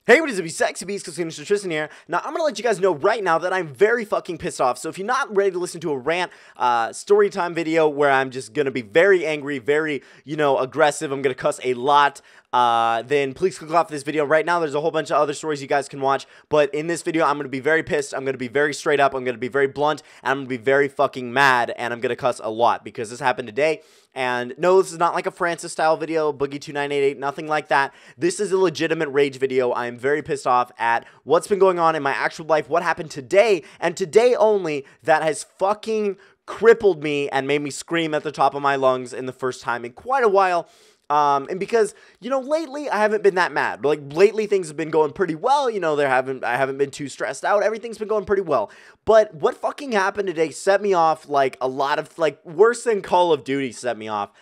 Hey, what is up, you sexy beast? GhostSickness, Tristan here. Now, I'm gonna let you guys know right now that I'm very fucking pissed off. So if you're not ready to listen to a rant, story time video where I'm just gonna be very angry, very, aggressive, I'm gonna cuss a lot, then please click off this video right now. There's a whole bunch of other stories you guys can watch, but in this video, I'm gonna be very pissed, I'm gonna be very straight up, I'm gonna be very blunt, and I'm gonna be very fucking mad, and I'm gonna cuss a lot, because this happened today. And no, this is not like a Francis style video, Boogie2988, nothing like that. This is a legitimate rage video. I am very pissed off at what's been going on in my actual life, what happened today, and today only, that has fucking crippled me and made me scream at the top of my lungs in the first time in quite a while. And because, lately I haven't been that mad. Like, lately things have been going pretty well. I haven't been too stressed out. Everything's been going pretty well. But what fucking happened today set me off like a lot of, worse than Call of Duty set me off,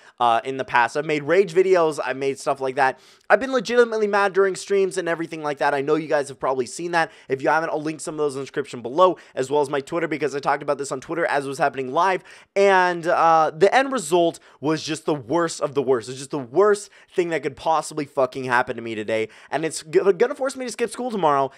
in the past. I've made rage videos. I've made stuff like that. I've been legitimately mad during streams and everything like that. I know you guys have probably seen that. If you haven't, I'll link some of those in the description below, as well as my Twitter, because I talked about this on Twitter as it was happening live. And, the end result was just the worst of the worst. It's just the worst thing that could possibly fucking happen to me today, and it's gonna force me to skip school tomorrow,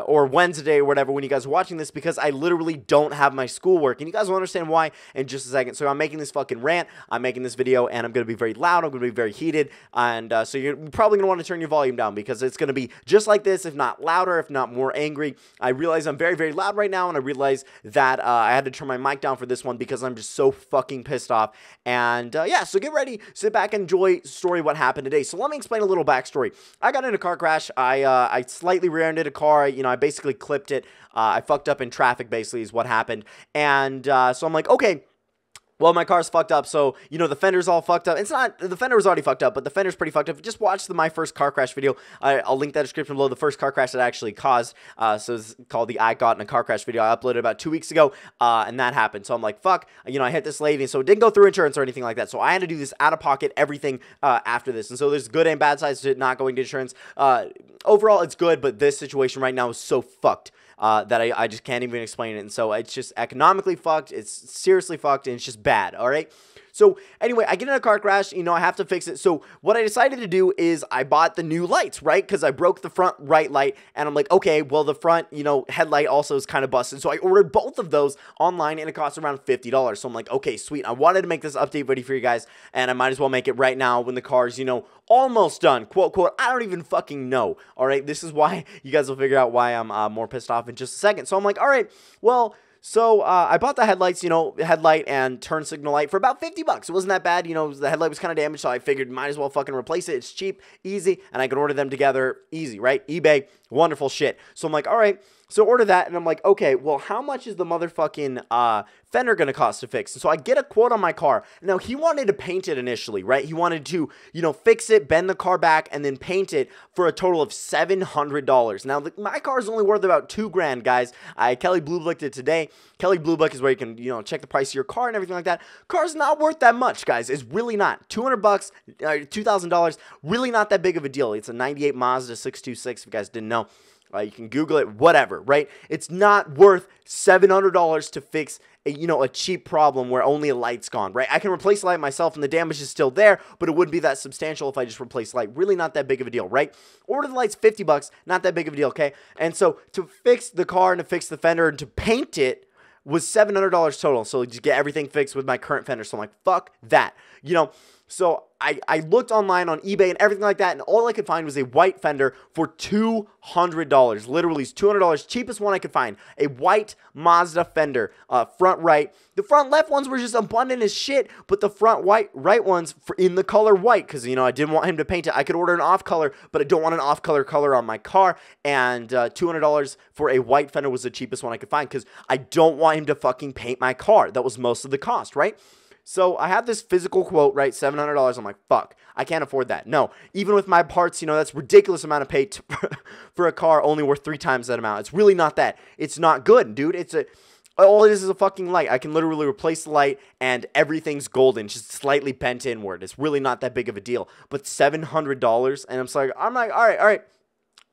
or Wednesday or whatever when you guys are watching this, because I literally don't have my schoolwork, and you guys will understand why in just a second. So I'm making this fucking rant, I'm making this video, and I'm gonna be very loud, I'm gonna be very heated, and so you're probably gonna want to turn your volume down, because it's gonna be just like this, if not louder, if not more angry. I realize I'm very, very loud right now, and I realize that I had to turn my mic down for this one because I'm just so fucking pissed off. And yeah, so get ready, sit back, enjoy story what happened today. So let me explain a little backstory. I got in a car crash. I slightly rear-ended a car. I basically clipped it. I fucked up in traffic, basically, is what happened. And so I'm like, okay, well, my car's fucked up, so, the fender's all fucked up. It's not, the fender was already fucked up, but the fender's pretty fucked up. Just watch my first car crash video. I'll link that description below, the first car crash that I actually caused. So it's called the I Got in a Car Crash video. I uploaded about 2 weeks ago, and that happened. So I'm like, fuck, I hit this lady, so it didn't go through insurance or anything like that. So I had to do this out of pocket, everything after this. And so there's good and bad sides to it not going to insurance. Overall, it's good, but this situation right now is so fucked. That I just can't even explain it. And so it's just economically fucked. It's seriously fucked, and it's just bad, all right? So anyway, I get in a car crash, I have to fix it. So what I decided to do is I bought the new lights, right? Because I broke the front right light, and I'm like, okay, well, the front, headlight also is kind of busted. So I ordered both of those online, and it cost around $50. So I'm like, okay, sweet. I wanted to make this update video for you guys, and I might as well make it right now when the car's, almost done, quote, quote. I don't even fucking know, all right? This is why you guys will figure out why I'm more pissed off in just a second. So I'm like, all right, well, so I bought the headlights, headlight and turn signal light for about $50. It wasn't that bad, the headlight was kind of damaged, so I figured might as well fucking replace it. It's cheap, easy, and I could order them together easy, right? eBay, wonderful shit. So I'm like, all right, so order that, and I'm like, okay, well, how much is the motherfucking fender gonna cost to fix? And so I get a quote on my car. Now, he wanted to paint it initially, right? He wanted to, fix it, bend the car back, and then paint it for a total of $700. Now, my car is only worth about $2,000, guys. Kelly Blue Booked it today. Kelly Blue Book is where you can, check the price of your car and everything like that. Car's not worth that much, guys. It's really not. $200, $2,000, really not that big of a deal. It's a 98 Mazda 626, if you guys didn't know. You can Google it, whatever, right? It's not worth $700 to fix a cheap problem where only a light's gone, right? I can replace the light myself and the damage is still there, but it wouldn't be that substantial if I just replace the light. Really not that big of a deal, right? Order the lights, $50, not that big of a deal, okay? And so to fix the car and to fix the fender and to paint it was $700 total. So just get everything fixed with my current fender. So I'm like, fuck that, So I looked online on eBay and everything like that, and all I could find was a white fender for $200. Literally, it's $200, cheapest one I could find. A white Mazda fender, front right. The front left ones were just abundant as shit, but the front right ones in the color white, because, I didn't want him to paint it. I could order an off color, but I don't want an off color on my car, and $200 for a white fender was the cheapest one I could find, because I don't want him to fucking paint my car. That was most of the cost, right? So I have this physical quote, right, $700. I'm like, fuck, I can't afford that. No, even with my parts, that's ridiculous amount of pay for a car only worth 3 times that amount. It's really not that. It's not good, dude. All it is a fucking light. I can literally replace the light and everything's golden, just slightly bent inward. It's really not that big of a deal. But $700, and I'm like, all right.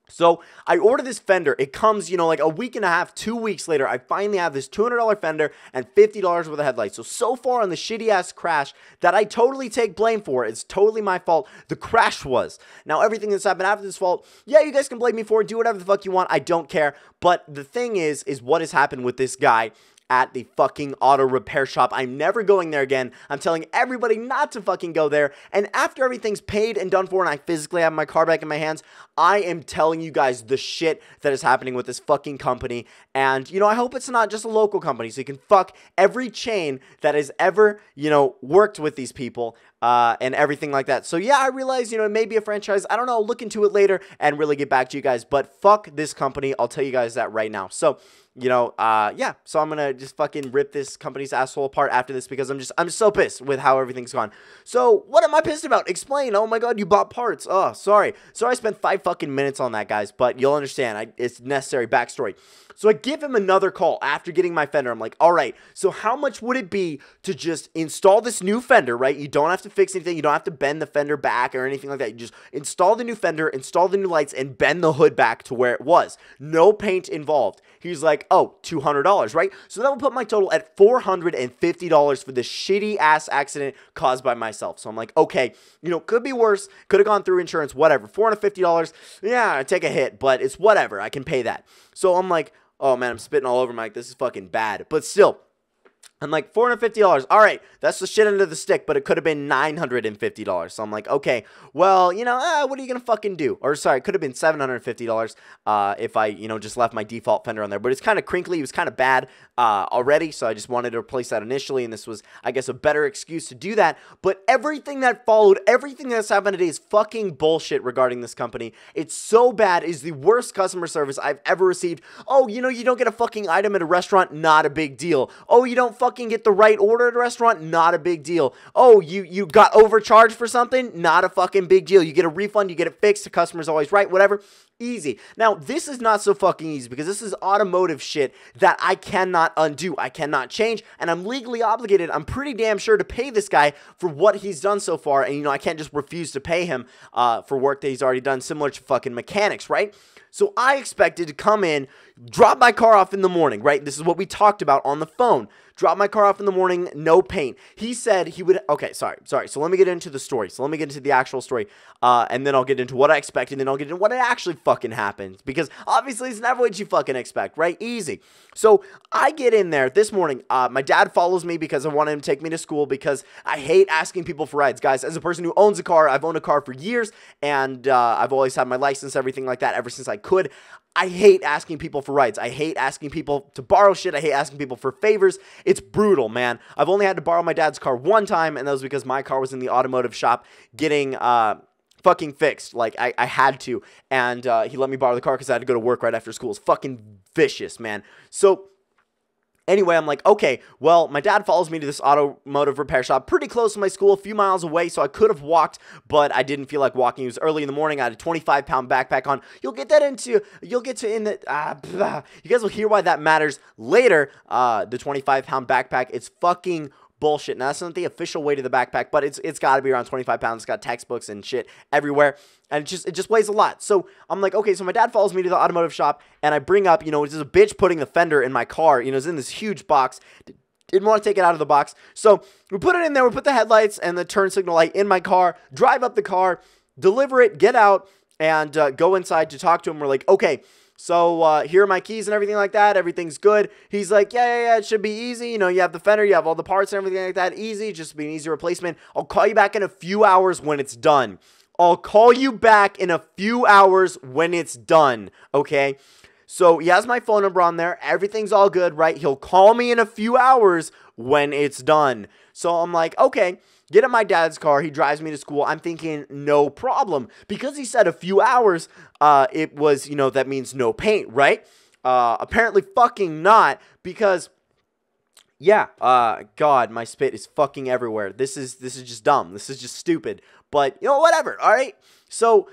So I order this fender. It comes, like a week and a half, 2 weeks later. I finally have this $200 fender and $50 worth of headlights. So far on the shitty ass crash that I totally take blame for, it's totally my fault. The crash was. Now everything that's happened after this fault, yeah, you guys can blame me for it. Do whatever the fuck you want. I don't care. But the thing is what has happened with this guy at the fucking auto repair shop. I'm never going there again. I'm telling everybody not to fucking go there. And after everything's paid and done for and I physically have my car back in my hands, I am telling you guys the shit that is happening with this fucking company. And, I hope it's not just a local company so you can fuck every chain that has ever, worked with these people and everything like that. So yeah, I realize, it may be a franchise. I don't know. I'll look into it later and really get back to you guys. But fuck this company. I'll tell you guys that right now. So, yeah, so I'm gonna just fucking rip this company's asshole apart after this because I'm so pissed with how everything's gone. So what am I pissed about? Explain. Oh my god, you bought parts. Oh, sorry. I spent 5 fucking minutes on that, guys, but you'll understand. It's necessary backstory. So I give him another call after getting my fender. I'm like, all right, so how much would it be to just install this new fender, right? You don't have to fix anything. You don't have to bend the fender back or anything like that. You just install the new fender, install the new lights, and bend the hood back to where it was. No paint involved. He's like, oh, $200, right? So that will put my total at $450 for this shitty ass accident caused by myself. So I'm like, okay, could be worse. Could have gone through insurance, whatever. $450, yeah, I take a hit, but it's whatever. I can pay that. So I'm like, oh man, I'm spitting all over Mike. This is fucking bad. But still, I'm like, $450. All right, that's the shit under the stick, but it could have been $950. So I'm like, okay, well, what are you going to fucking do? Or sorry, it could have been $750 if I, just left my default fender on there. But it's kind of crinkly. It was kind of bad already, so I just wanted to replace that initially, and this was, I guess, a better excuse to do that. But everything that followed, everything that's happened today is fucking bullshit regarding this company. It's so bad. It's the worst customer service I've ever received. Oh, you don't get a fucking item at a restaurant? Not a big deal. Oh, you don't fucking get the right order at a restaurant? Not a big deal. Oh, you got overcharged for something? Not a fucking big deal. You get a refund, you get it fixed, the customer's always right, whatever. Easy. Now, this is not so fucking easy because this is automotive shit that I cannot undo. I cannot change, and I'm legally obligated, I'm pretty damn sure, to pay this guy for what he's done so far, and I can't just refuse to pay him for work that he's already done, similar to fucking mechanics, right? So I expected to come in, drop my car off in the morning, right? This is what we talked about on the phone. Drop my car off in the morning, no paint. He said he would, okay, sorry. So let me get into the story. So let me get into the actual story, and then I'll get into what I expect, and then I'll get into what actually fucking happened. Because obviously it's never what you fucking expect, right? Easy. So I get in there this morning. My dad follows me because I want him to take me to school because I hate asking people for rides. Guys, as a person who owns a car, I've owned a car for years, and I've always had my license, everything like that, ever since I could. I hate asking people for rides. I hate asking people to borrow shit. I hate asking people for favors. It's brutal, man. I've only had to borrow my dad's car one time, and that was because my car was in the automotive shop getting fucking fixed. Like, I had to, and he let me borrow the car because I had to go to work right after school. It's fucking vicious, man. So anyway, I'm like, okay, well, my dad follows me to this automotive repair shop pretty close to my school, a few miles away, so I could have walked, but I didn't feel like walking. It was early in the morning. I had a 25-pound backpack on. You guys will hear why that matters later. The 25-pound backpack, it's fucking bullshit. Now, that's not the official weight of the backpack, but it's got to be around 25 pounds. It's got textbooks and shit everywhere, and it just weighs a lot. So I'm like, okay, so my dad follows me to the automotive shop, and I bring up, it's a bitch putting the fender in my car. It's in this huge box. Didn't want to take it out of the box. So we put it in there. We put the headlights and the turn signal light in my car, drive up the car, deliver it, get out, and go inside to talk to him. We're like, okay, so here are my keys and everything like that. Everything's good. He's like, yeah, it should be easy. You have the fender, you have all the parts and everything like that. Easy, just be an easy replacement. I'll call you back in a few hours when it's done. I'll call you back in a few hours when it's done, okay? So he has my phone number on there. Everything's all good, right? He'll call me in a few hours when it's done. So I'm like, okay. Get in my dad's car. He drives me to school. I'm thinking, no problem. Because he said a few hours, it was, that means no paint, right? Apparently fucking not, because Yeah, God, my spit is fucking everywhere. This is just dumb. This is just stupid. But, you know, whatever, alright? So,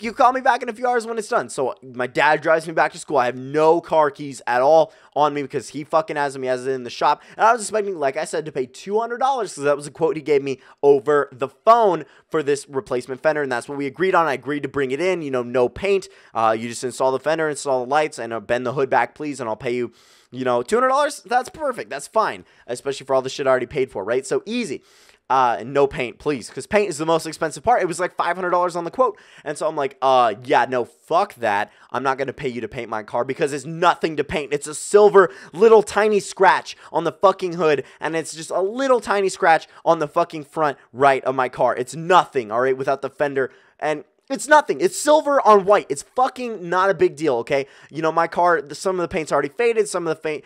you call me back in a few hours when it's done. So, my dad drives me back to school. I have no car keys at all on me because he fucking has them. He has it in the shop. And I was expecting, like I said, to pay $200 because that was a quote he gave me over the phone for this replacement fender. And that's what we agreed on. I agreed to bring it in, you know, no paint. You just install the fender, install the lights, and bend the hood back, please, and I'll pay you, you know, $200. That's perfect. That's fine, especially for all the shit I already paid for, right? So easy. And no paint, please, because paint is the most expensive part. It was like $500 on the quote. And so I'm like, yeah, no, fuck that. I'm not going to pay you to paint my car because it's nothing to paint. It's a silver little tiny scratch on the fucking hood, and it's just a little tiny scratch on the fucking front right of my car. It's nothing, all right, without the fender. And it's nothing. It's silver on white. It's fucking not a big deal, okay? You know, my car, some of the paint's already faded. Some of the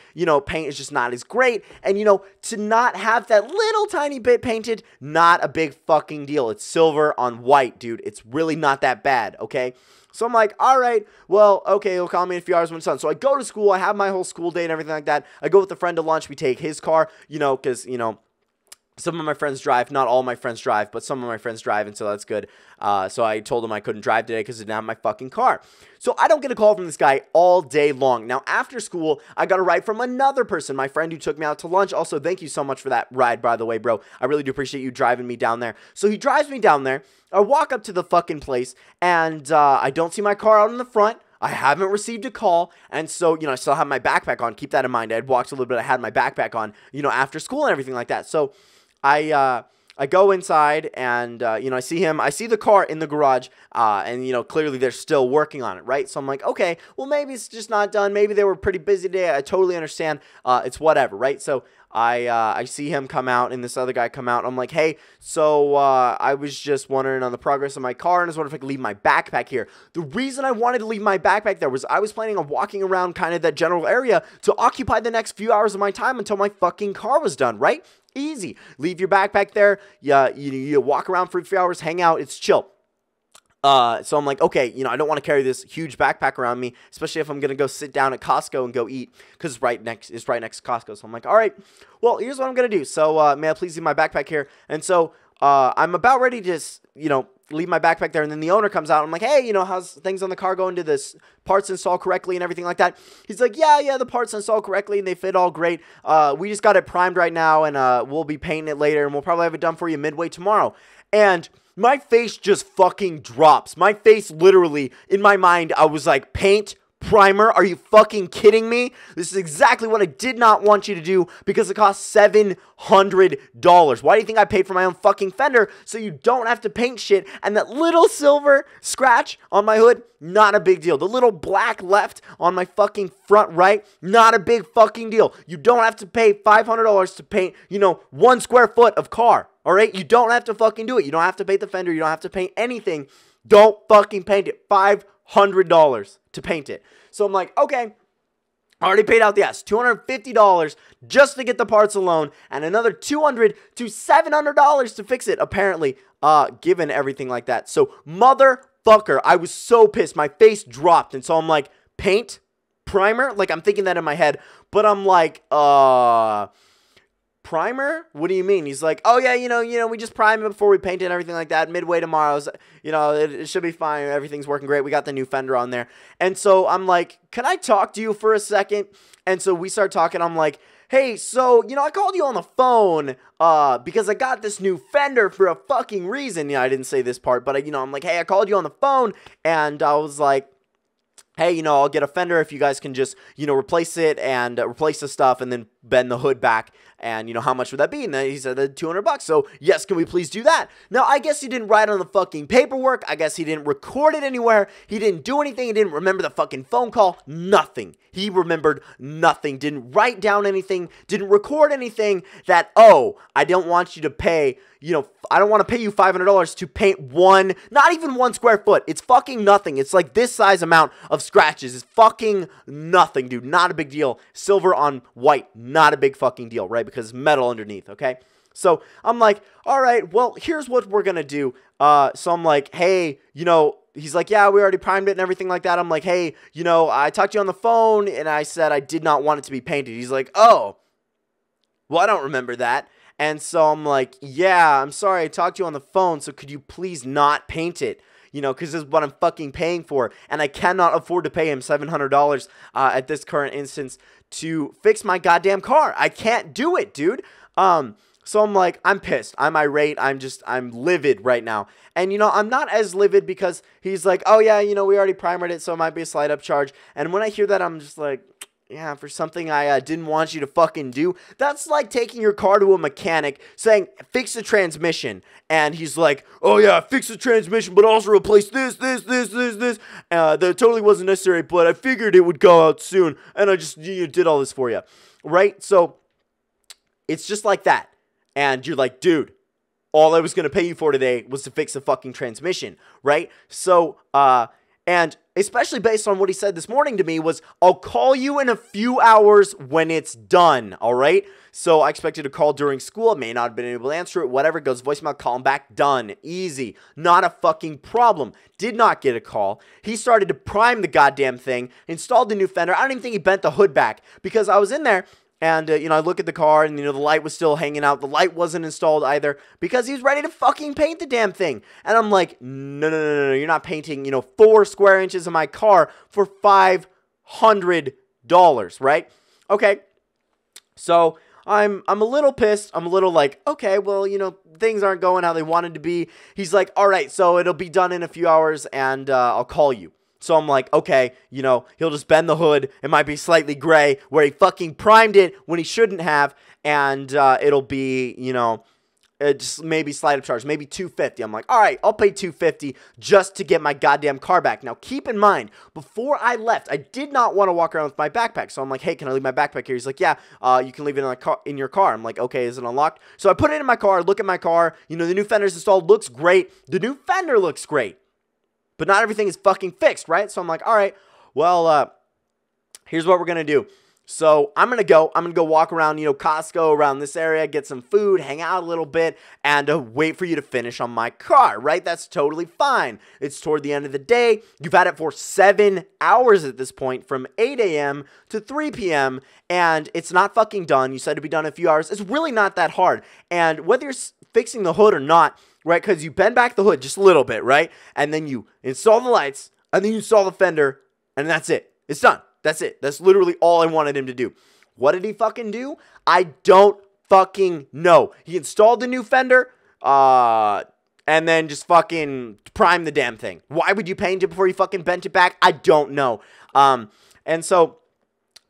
paint is just not as great. And, you know, to not have that little tiny bit painted, not a big fucking deal. It's silver on white, dude. It's really not that bad, okay? So I'm like, all right, well, okay, he'll call me in a few hours when it's done. So I go to school. I have my whole school day and everything like that. I go with a friend to lunch. We take his car, you know, because, you know, some of my friends drive. Not all my friends drive, but some of my friends drive, and so that's good. So I told him I couldn't drive today because I didn't have my fucking car. So I don't get a call from this guy all day long. Now, after school, I got a ride from another person, my friend who took me out to lunch. Also, thank you so much for that ride, by the way, bro. I really do appreciate you driving me down there. So he drives me down there. I walk up to the fucking place, and I don't see my car out in the front. I haven't received a call, and so, you know, I still have my backpack on. Keep that in mind. I had walked a little bit. I had my backpack on, you know, after school and everything like that. So I go inside and, you know, I see the car in the garage, and, you know, clearly they're still working on it, right? So I'm like, okay, well, maybe it's just not done. Maybe they were pretty busy today. I totally understand. It's whatever, right? So I see him come out and this other guy come out. I'm like, hey, so I was just wondering on the progress of my car, and I was wondering if I could leave my backpack here. The reason I wanted to leave my backpack there was I was planning on walking around kind of that general area to occupy the next few hours of my time until my fucking car was done, right? Easy. Leave your backpack there. You walk around for a few hours, hang out. It's chill. So I'm like, okay, you know, I don't want to carry this huge backpack around me, especially if I'm going to go sit down at Costco and go eat, because it's right next to Costco. So I'm like, all right, well, here's what I'm going to do. So, may I please leave my backpack here? And so, I'm about ready to just, you know, leave my backpack there, and then the owner comes out. I'm like, hey, you know, how's things on the car going? Did this parts install correctly and everything like that? He's like, yeah, the parts installed correctly and they fit all great. We just got it primed right now, and we'll be painting it later, and we'll probably have it done for you midway tomorrow. And my face just fucking drops. My face literally, in my mind, I was like, paint, primer, are you fucking kidding me? This is exactly what I did not want you to do because it cost $700. Why do you think I paid for my own fucking fender so you don't have to paint shit? And that little silver scratch on my hood, not a big deal. The little black left on my fucking front right, not a big fucking deal. You don't have to pay $500 to paint, you know, 1 square foot of car. All right? You don't have to fucking do it. You don't have to paint the fender. You don't have to paint anything. Don't fucking paint it. $500 to paint it. So I'm like, okay, I already paid out the ass, $250 just to get the parts alone, and another $200 to $700 to fix it, apparently, given everything like that. So, motherfucker, I was so pissed. My face dropped, and so I'm like, paint? Primer? Like, I'm thinking that in my head, but I'm like, primer? What do you mean? He's like, oh yeah, you know, we just prime it before we paint it and everything like that. Midway tomorrow's, you know, it should be fine. Everything's working great. We got the new fender on there. And so I'm like, can I talk to you for a second? And so we start talking. I'm like, hey, so, you know, I called you on the phone, because I got this new fender for a fucking reason. Yeah, I didn't say this part, but you know, I'm like, hey, I called you on the phone, and I was like, hey, you know, I'll get a fender if you guys can just, you know, replace it and replace the stuff and then bend the hood back. And, you know, how much would that be? And then he said $200. So, yes, can we please do that? Now, I guess he didn't write on the fucking paperwork. I guess he didn't record it anywhere. He didn't do anything. He didn't remember the fucking phone call. Nothing. He remembered nothing. Didn't write down anything. Didn't record anything that, oh, I don't want you to pay, you know, I don't want to pay you $500 to paint not even 1 square foot. It's fucking nothing. It's like this size amount of scratches. It's fucking nothing, dude. Not a big deal. Silver on white. Not a big fucking deal, right? Because it's metal underneath, okay? So I'm like, all right, well, here's what we're going to do. So I'm like, hey, you know, he's like, yeah, we already primed it and everything like that. I'm like, hey, you know, I talked to you on the phone and I said I did not want it to be painted. He's like, oh, well, I don't remember that. And so I'm like, yeah, I'm sorry, I talked to you on the phone, so could you please not paint it? You know, because this is what I'm fucking paying for, and I cannot afford to pay him $700 at this current instance to fix my goddamn car. I can't do it, dude. So I'm like, I'm pissed. I'm irate. I'm livid right now. And, you know, I'm not as livid because he's like, oh, yeah, you know, we already primered it, so it might be a slight upcharge. And when I hear that, I'm just like, yeah, for something I didn't want you to fucking do. That's like taking your car to a mechanic saying, fix the transmission. And he's like, oh yeah, fix the transmission, but also replace this. That totally wasn't necessary, but I figured it would go out soon. And I just did all this for you. Right? So it's just like that. And you're like, dude, all I was going to pay you for today was to fix the fucking transmission. Right? So, and especially based on what he said this morning to me was, I'll call you in a few hours when it's done, all right? So I expected a call during school. I may not have been able to answer it, whatever. Goes voicemail, call him back, done. Easy. Not a fucking problem. Did not get a call. He started to prime the goddamn thing, installed the new fender. I don't even think he bent the hood back because I was in there. And, you know, I look at the car and, you know, the light was still hanging out. The light wasn't installed either because he was ready to fucking paint the damn thing. And I'm like, no, you're not painting, you know, 4 square inches of my car for $500, right? Okay. So I'm a little pissed. I'm a little like, okay, well, you know, things aren't going how they wanted to be. He's like, all right, so it'll be done in a few hours and I'll call you. So I'm like, okay, you know, he'll just bend the hood. It might be slightly gray where he fucking primed it when he shouldn't have. And it'll be, you know, just maybe slight upcharge, maybe $250. I'm like, all right, I'll pay $250 just to get my goddamn car back. Now, keep in mind, before I left, I did not want to walk around with my backpack. So I'm like, hey, can I leave my backpack here? He's like, yeah, you can leave it in your car. I'm like, okay, is it unlocked? So I put it in my car, look at my car. You know, the new fender's installed, looks great. The new fender looks great. But not everything is fucking fixed, right? So I'm like, all right, well, here's what we're going to do. So I'm going to go walk around, you know, Costco around this area, get some food, hang out a little bit, and wait for you to finish on my car, right? That's totally fine. It's toward the end of the day. You've had it for 7 hours at this point, from 8 a.m. to 3 p.m., and it's not fucking done. You said it'd be done in a few hours. It's really not that hard. And whether you're fixing the hood or not, right, because you bend back the hood just a little bit, right? And then you install the lights, and then you install the fender, and that's it. It's done. That's it. That's literally all I wanted him to do. What did he fucking do? I don't fucking know. He installed the new fender, and then just fucking primed the damn thing. Why would you paint it before you fucking bent it back? I don't know. And so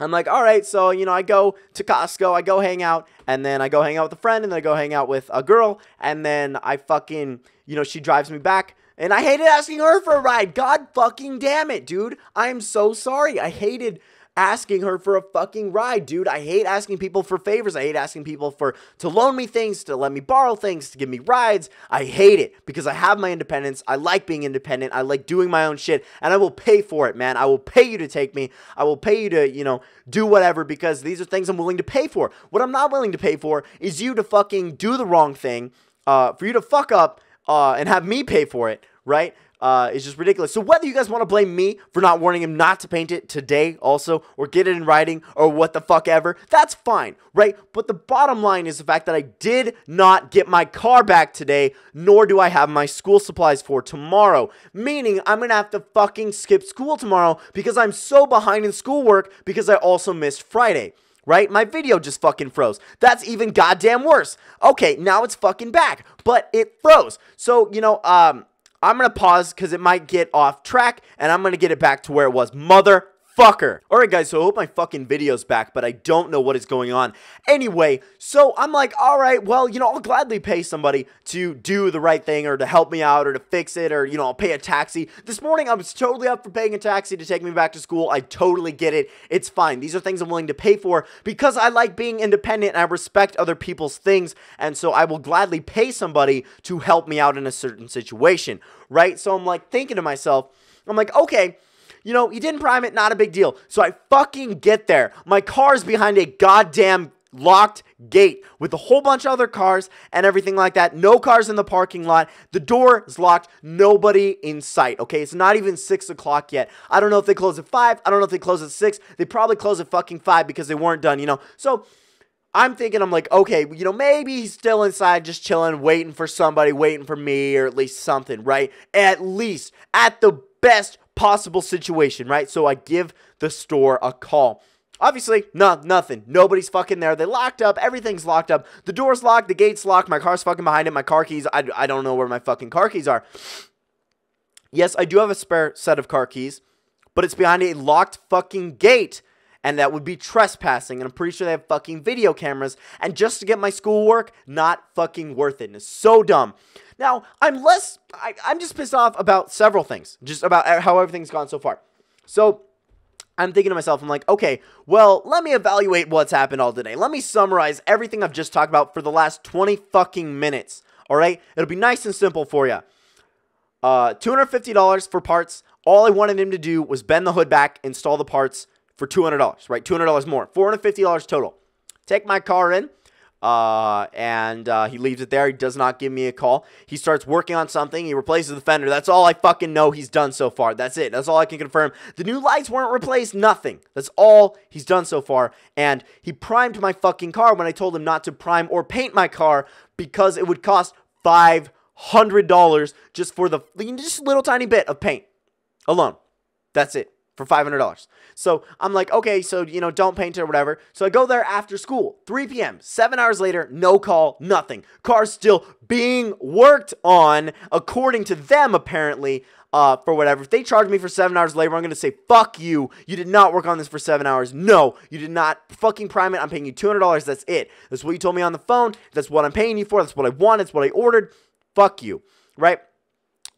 I'm like, all right, so, you know, I go to Costco, I go hang out, and then I go hang out with a friend, and then I go hang out with a girl, and then I fucking, you know, she drives me back, and I hated asking her for a ride. God fucking damn it, dude. I'm so sorry. I hated asking her for a fucking ride, dude. I hate asking people for favors. I hate asking people to loan me things, to let me borrow things, to give me rides. I hate it because I have my independence. I like being independent. I like doing my own shit, and I will pay for it, man. I will pay you to take me. I will pay you to, you know, do whatever because these are things I'm willing to pay for. What I'm not willing to pay for is you to fucking do the wrong thing, for you to fuck up and have me pay for it, right? It's just ridiculous. So whether you guys want to blame me for not warning him not to paint it today also, or get it in writing, or what the fuck ever, that's fine, right? But the bottom line is the fact that I did not get my car back today, nor do I have my school supplies for tomorrow. Meaning, I'm going to have to fucking skip school tomorrow because I'm so behind in schoolwork because I also missed Friday. Right? My video just fucking froze. That's even goddamn worse. Okay, now it's fucking back, but it froze. So, you know, I'm going to pause because it might get off track, and I'm going to get it back to where it was. Motherfucker. Alright guys, so I hope my fucking video's back, but I don't know what is going on. Anyway, so I'm like, alright, well, you know, I'll gladly pay somebody to do the right thing, or to help me out, or to fix it, or, you know, I'll pay a taxi. This morning, I was totally up for paying a taxi to take me back to school. I totally get it. It's fine. These are things I'm willing to pay for because I like being independent and I respect other people's things, and so I will gladly pay somebody to help me out in a certain situation, right? So I'm like thinking to myself, I'm like, okay, you know, you didn't prime it, not a big deal. So I fucking get there. My car's behind a goddamn locked gate with a whole bunch of other cars and everything like that. No cars in the parking lot. The door is locked. Nobody in sight. Okay, it's not even 6 o'clock yet. I don't know if they close at 5. I don't know if they close at 6. They probably close at fucking 5 because they weren't done, you know. So I'm thinking, I'm like, okay, you know, maybe he's still inside just chilling, waiting for somebody, waiting for me, or at least something, right? At least, at the best possible situation, right? So I give the store a call. Obviously, nothing. Nobody's fucking there. They locked up. Everything's locked up. The door's locked. The gate's locked. My car's fucking behind it. My car keys, I don't know where my fucking car keys are. Yes, I do have a spare set of car keys, but it's behind a locked fucking gate. And that would be trespassing. And I'm pretty sure they have fucking video cameras. And just to get my schoolwork, not fucking worth it. And it's so dumb. Now, I'm just pissed off about several things. Just about how everything's gone so far. So, I'm thinking to myself, I'm like, okay, well, let me evaluate what's happened all today. Let me summarize everything I've just talked about for the last 20 fucking minutes. Alright? It'll be nice and simple for you. $250 for parts. All I wanted him to do was bend the hood back, install the parts, for $200, right? $200 more. $450 total. Take my car in, and he leaves it there. He does not give me a call. He starts working on something. He replaces the fender. That's all I fucking know he's done so far. That's it. That's all I can confirm. The new lights weren't replaced. Nothing. That's all he's done so far. And he primed my fucking car when I told him not to prime or paint my car because it would cost $500 just for just a little tiny bit of paint alone. That's it. For $500. So I'm like, okay, so, you know, don't paint it or whatever. So I go there after school, 3 p.m., 7 hours later, no call, nothing. Car's still being worked on, according to them, apparently, for whatever. If they charge me for 7 hours labor, I'm going to say, fuck you. You did not work on this for 7 hours. No, you did not fucking prime it. I'm paying you $200. That's it. That's what you told me on the phone. That's what I'm paying you for. That's what I want. That's what I ordered. Fuck you. Right?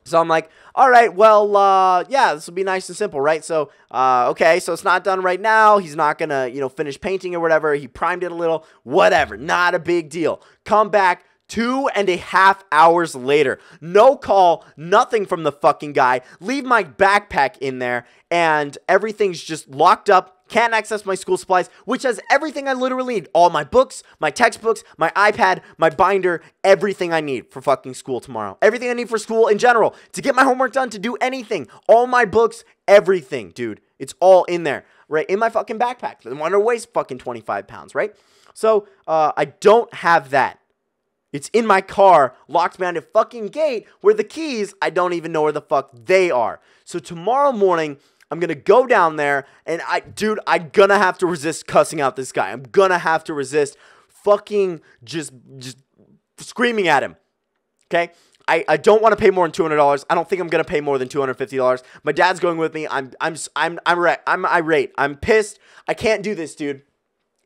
So I'm like, all right, well, yeah, this will be nice and simple, right? So, okay, so it's not done right now. He's not going to, you know, finish painting or whatever. He primed it a little, whatever, not a big deal. Come back 2.5 hours later. No call, nothing from the fucking guy. Leave my backpack in there, and everything's just locked up. Can't access my school supplies, which has everything I literally need. All my books, my textbooks, my iPad, my binder, everything I need for fucking school tomorrow. Everything I need for school in general. To get my homework done, to do anything. All my books, everything, dude. It's all in there, right? In my fucking backpack. The one that weighs fucking 25 pounds, right? So, I don't have that. It's in my car, locked behind a fucking gate, where the keys, I don't even know where the fuck they are. So tomorrow morning, I'm going to go down there, and I'm going to have to resist cussing out this guy. I'm going to have to resist fucking just screaming at him. Okay? I don't want to pay more than $200. I don't think I'm going to pay more than $250. My dad's going with me. I'm irate. I'm pissed. I can't do this, dude.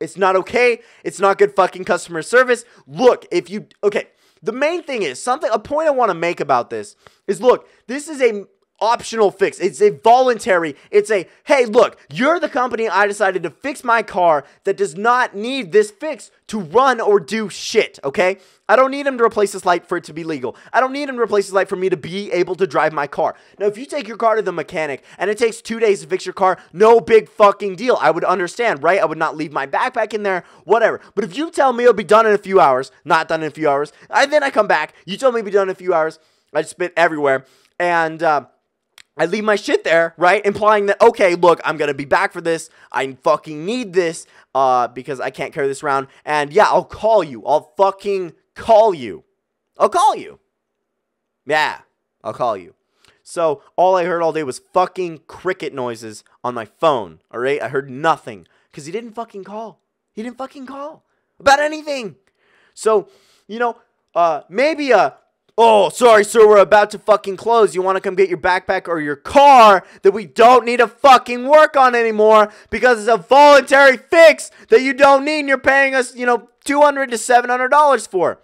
It's not okay. It's not good fucking customer service. Look, okay, the main thing is, a point I want to make about this is, look, this is a optional fix. It's a voluntary, hey, look, you're the company. I decided to fix my car that does not need this fix to run or do shit, okay? I don't need him to replace this light for it to be legal. I don't need him to replace this light for me to be able to drive my car. Now, if you take your car to the mechanic and it takes 2 days to fix your car, no big fucking deal. I would understand, right? I would not leave my backpack in there, whatever. But if you tell me it'll be done in a few hours, not done in a few hours, and then I come back, you tell me it'll be done in a few hours, I spit everywhere, and I leave my shit there, right? Implying that, okay, look, I'm going to be back for this. I fucking need this because I can't carry this around. And yeah, I'll call you. I'll fucking call you. I'll call you. Yeah, I'll call you. So all I heard all day was fucking cricket noises on my phone, all right? I heard nothing because he didn't fucking call. He didn't fucking call about anything. So, you know, maybe oh, sorry, sir, we're about to fucking close. You want to come get your backpack or your car that we don't need to fucking work on anymore because it's a voluntary fix that you don't need and you're paying us, you know, $200 to $700 for.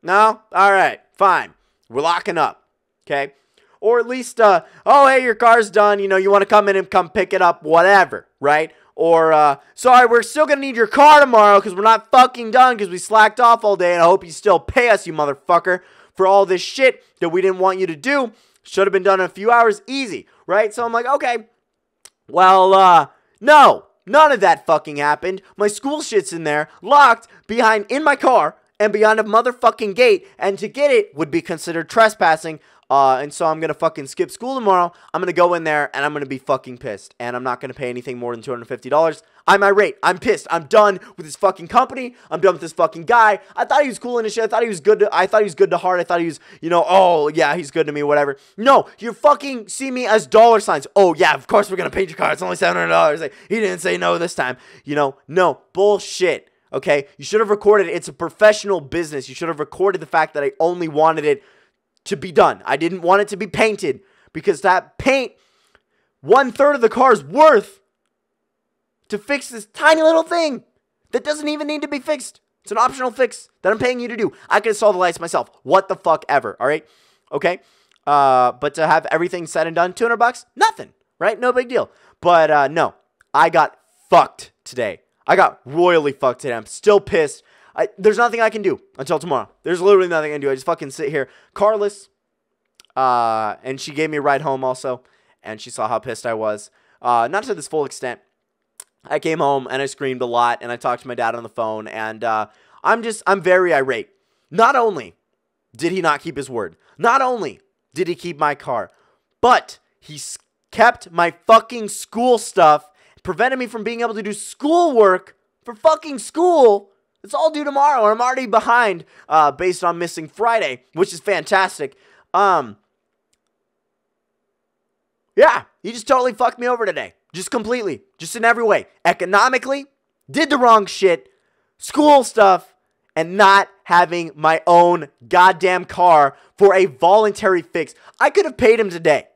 No? All right, fine. We're locking up, okay? Or at least, oh, hey, your car's done. You know, you want to come in and come pick it up, whatever, right? Or, sorry, we're still going to need your car tomorrow because we're not fucking done because we slacked off all day and I hope you still pay us, you motherfucker, for all this shit that we didn't want you to do. Should have been done in a few hours. Easy, right? So I'm like, okay, well, no, none of that fucking happened. My school shit's in there, locked behind in my car, and beyond a motherfucking gate, and to get it would be considered trespassing. And so I'm going to fucking skip school tomorrow. I'm going to go in there and I'm going to be fucking pissed. And I'm not going to pay anything more than $250. I'm irate. I'm pissed. I'm done with this fucking company. I'm done with this fucking guy. I thought he was cool in his shit. I thought he was good to heart. I thought he was, oh yeah, he's good to me, whatever. No, you fucking see me as dollar signs. Oh yeah, of course we're going to paint your car. It's only $700. Like, he didn't say no this time. No, bullshit. Okay, you should have recorded it. It's a professional business. You should have recorded the fact that I only wanted it to be done. I didn't want it to be painted because that paint, 1/3 of the car's worth to fix this tiny little thing that doesn't even need to be fixed. It's an optional fix that I'm paying you to do. I could install the lights myself. What the fuck ever, all right? Okay, but to have everything said and done, $200, nothing, right? No big deal. But no, I got fucked today. I got royally fucked today. I'm still pissed. There's nothing I can do until tomorrow. There's literally nothing I can do. I just fucking sit here carless. And she gave me a ride home also. And she saw how pissed I was. Not to this full extent. I came home and I screamed a lot. And I talked to my dad on the phone. And I'm very irate. Not only did he not keep his word. Not only did he keep my car. But he kept my fucking school stuff. Prevented me from being able to do schoolwork for fucking school. It's all due tomorrow, and I'm already behind based on missing Friday, which is fantastic. Yeah, he just totally fucked me over today. Just completely. Just in every way. Economically, did the wrong shit, school stuff, and not having my own goddamn car for a voluntary fix. I could have paid him today.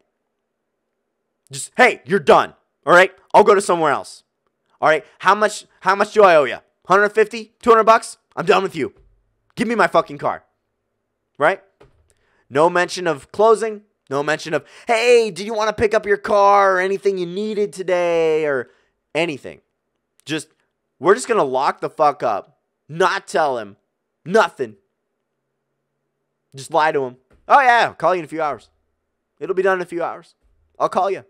Just, hey, you're done. All right? I'll go to somewhere else. All right? How much do I owe you? 150, 200 bucks? I'm done with you. Give me my fucking car. Right? No mention of closing. No mention of, hey, do you want to pick up your car or anything you needed today or anything. We're just going to lock the fuck up. Not tell him. Nothing. Just lie to him. Oh yeah, I'll call you in a few hours. It'll be done in a few hours. I'll call you.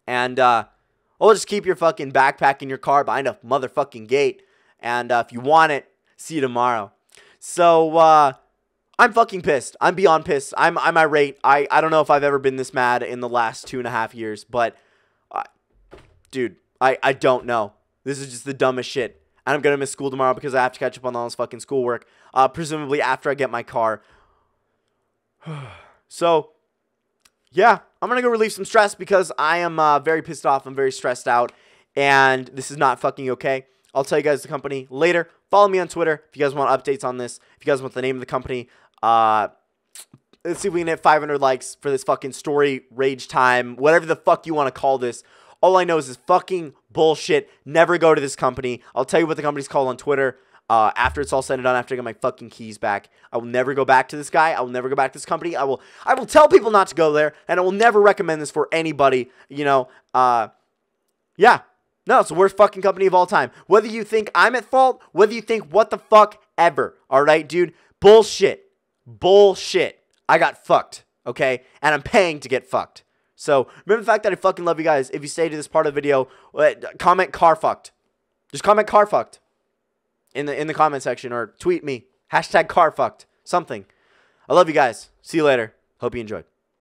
And, or just keep your fucking backpack in your car behind a motherfucking gate. And if you want it, see you tomorrow. So, I'm fucking pissed. I'm beyond pissed. I'm irate. I don't know if I've ever been this mad in the last 2.5 years. But, dude, I don't know. This is just the dumbest shit. And I'm going to miss school tomorrow because I have to catch up on all this fucking schoolwork. Presumably after I get my car. So, yeah, I'm going to go relieve some stress because I am very pissed off. I'm very stressed out. And this is not fucking okay. I'll tell you guys the company later. Follow me on Twitter if you guys want updates on this. If you guys want the name of the company. Let's see if we can hit 500 likes for this fucking story rage time. Whatever the fuck you want to call this. All I know is this fucking bullshit. Never go to this company. I'll tell you what the company's called on Twitter. After it's all said and done, after I get my fucking keys back. I will never go back to this guy. I will never go back to this company. I will tell people not to go there, and I will never recommend this for anybody, you know. Yeah. No, it's the worst fucking company of all time. Whether you think I'm at fault, whether you think what the fuck ever, all right, dude? Bullshit. Bullshit. I got fucked, okay? And I'm paying to get fucked. So, remember the fact that I fucking love you guys. If you stay to this part of the video, comment car fucked. Just comment car fucked. In the comment section or tweet me. #carfucked. Something. I love you guys. See you later. Hope you enjoyed.